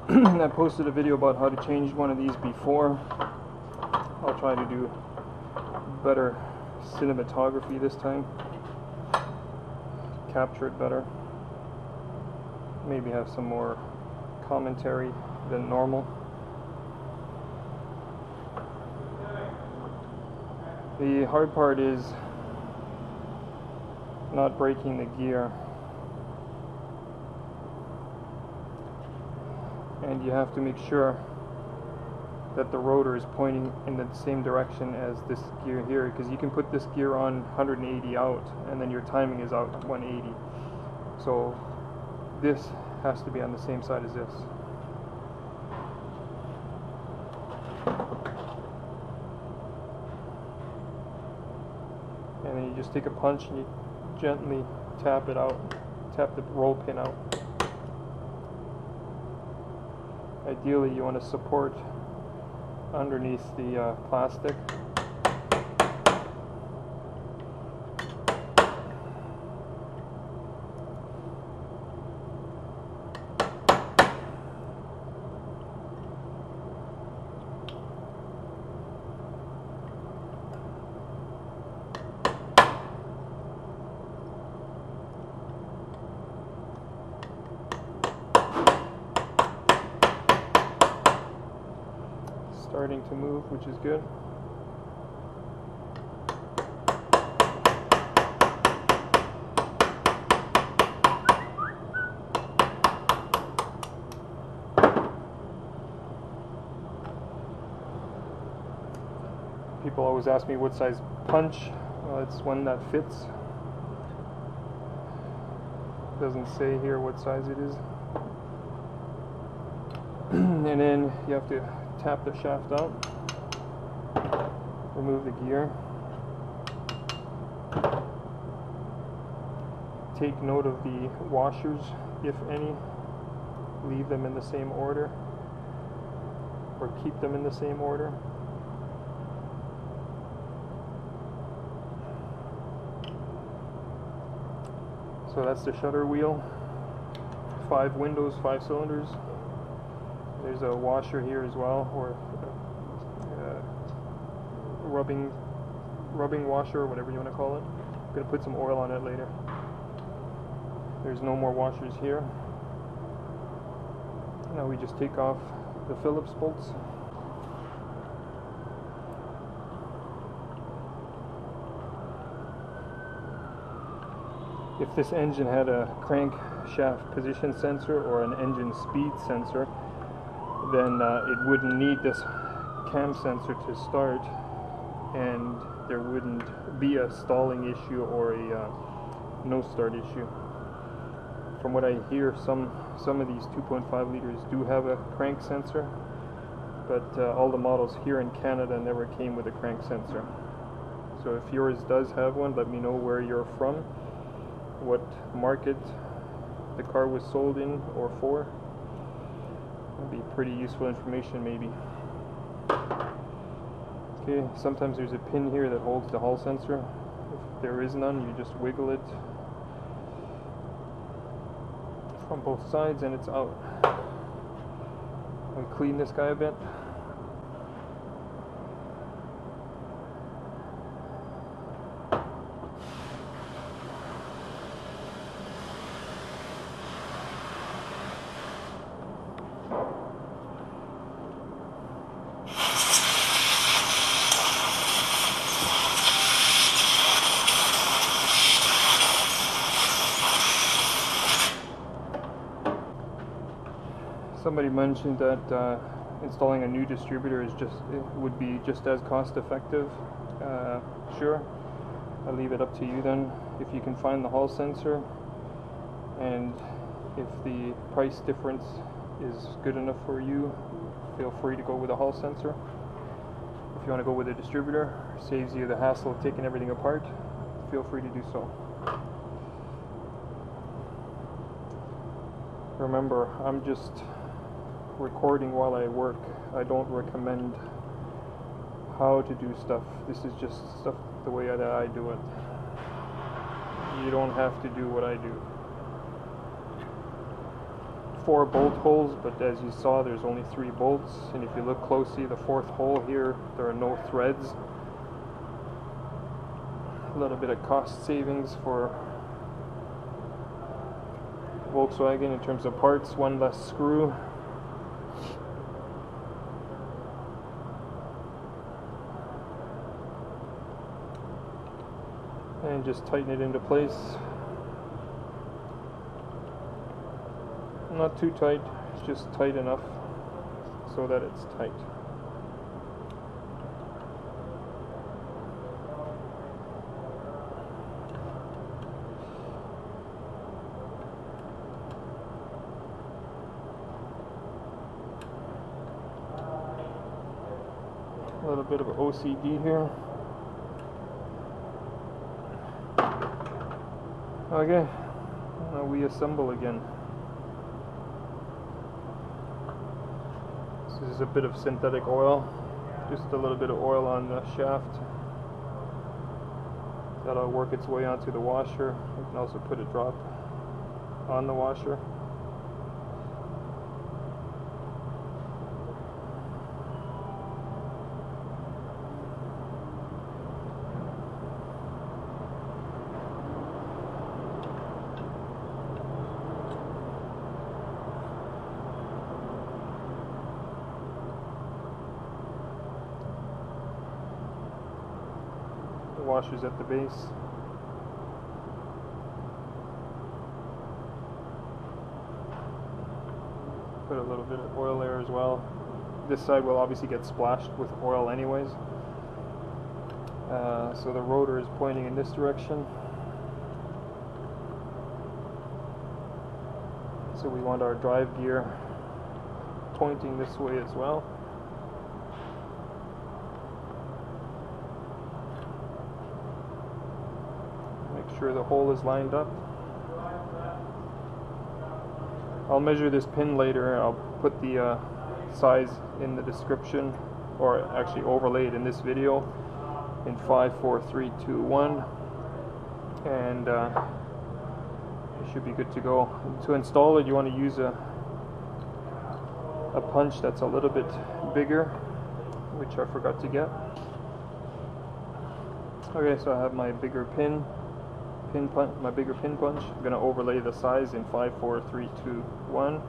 I posted a video about how to change one of these before. I'll try to do better cinematography this time, capture it better, maybe have some more commentary than normal. The hard part is not breaking the gear, and you have to make sure that the rotor is pointing in the same direction as this gear here, because you can put this gear on 180 out and then your timing is out at 180. So this has to be on the same side as this. And then you just take a punch and you gently tap it out, tap the roll pin out. Ideally you want to support underneath the plastic. Starting to move, which is good. People always ask me what size punch. Well, it's one that fits. Doesn't say here what size it is. And then you have to tap the shaft out, remove the gear, take note of the washers, if any, leave them in the same order or keep them in the same order. So that's the shutter wheel, 5 windows, 5 cylinders. There's a washer here as well, or rubbing washer, or whatever you want to call it. I'm going to put some oil on it later. There's no more washers here. Now we just take off the Phillips bolts. If this engine had a crankshaft position sensor or an engine speed sensor, then it wouldn't need this cam sensor to start, and there wouldn't be a stalling issue or a no start issue. From what I hear, some of these 2.5 liters do have a crank sensor, but all the models here in Canada never came with a crank sensor. So if yours does have one, let me know where you're from, what market the car was sold in or for. That'd be pretty useful information, maybe. Okay, sometimes there's a pin here that holds the hall sensor. If there is none, you just wiggle it from both sides and it's out. We clean this guy a bit. Somebody mentioned that installing a new distributor would be just as cost effective. Sure, I'll leave it up to you then. If you can find the hall sensor, and if the price difference is good enough for you, feel free to go with a hall sensor. If you want to go with a distributor, saves you the hassle of taking everything apart, feel free to do so. Remember, I'm just recording while I work. I don't recommend how to do stuff. This is just stuff the way that I do it. You don't have to do what I do. 4 bolt holes, but as you saw, there's only 3 bolts, and if you look closely, the 4th hole here, there are no threads. A little bit of cost savings for Volkswagen in terms of parts, 1 less screw. And just tighten it into place. Not too tight, it's just tight enough so that it's tight. A little bit of OCD here. Okay, now we assemble again. This is a bit of synthetic oil, just a little bit of oil on the shaft. That'll work its way onto the washer. You can also put a drop on the washer. Washers at the base. Put a little bit of oil there as well. This side will obviously get splashed with oil anyways. So the rotor is pointing in this direction. So we want our drive gear pointing this way as well. Sure the hole is lined up. I'll measure this pin later. I'll put the size in the description, or actually overlay it in this video in 5, 4, 3, 2, 1, and it should be good to go. To install it, you want to use a punch that's a little bit bigger, which I forgot to get. Okay, so I have my bigger pin punch, my bigger pin punch. I'm going to overlay the size in 5, 4, 3, 2, 1.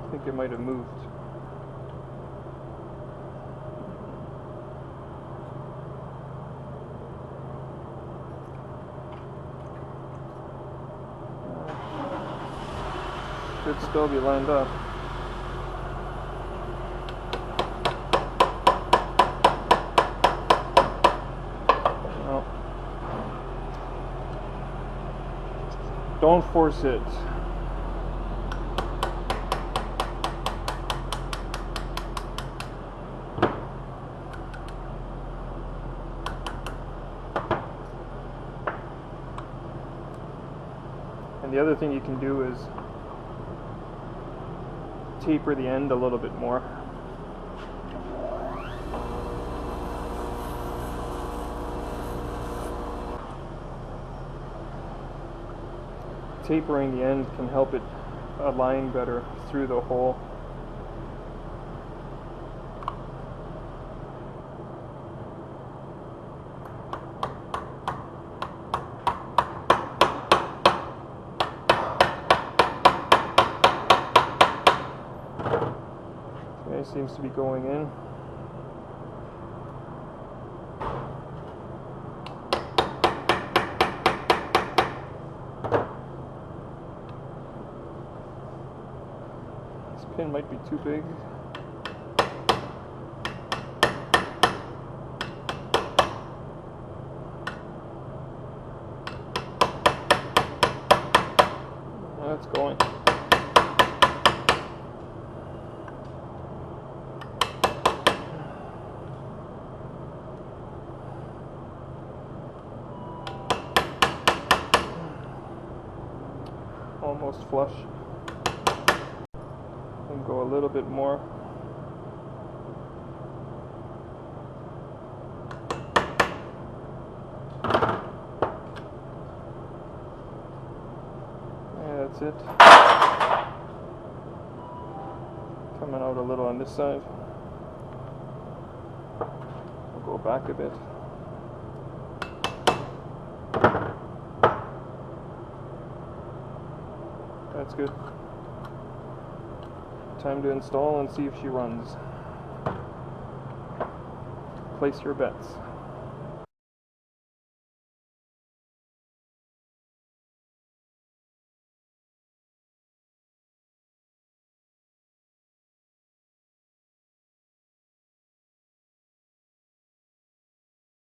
I think it might have moved. Should still be lined up. No. Don't force it. And the other thing you can do is taper the end a little bit more. Tapering the end can help it align better through the hole. Seems to be going in. This pin might be too big. almost flush. And go a little bit more. Yeah, that's it. Coming out a little on this side. I'll go back a bit. That's good. Time to install and see if she runs. Place your bets.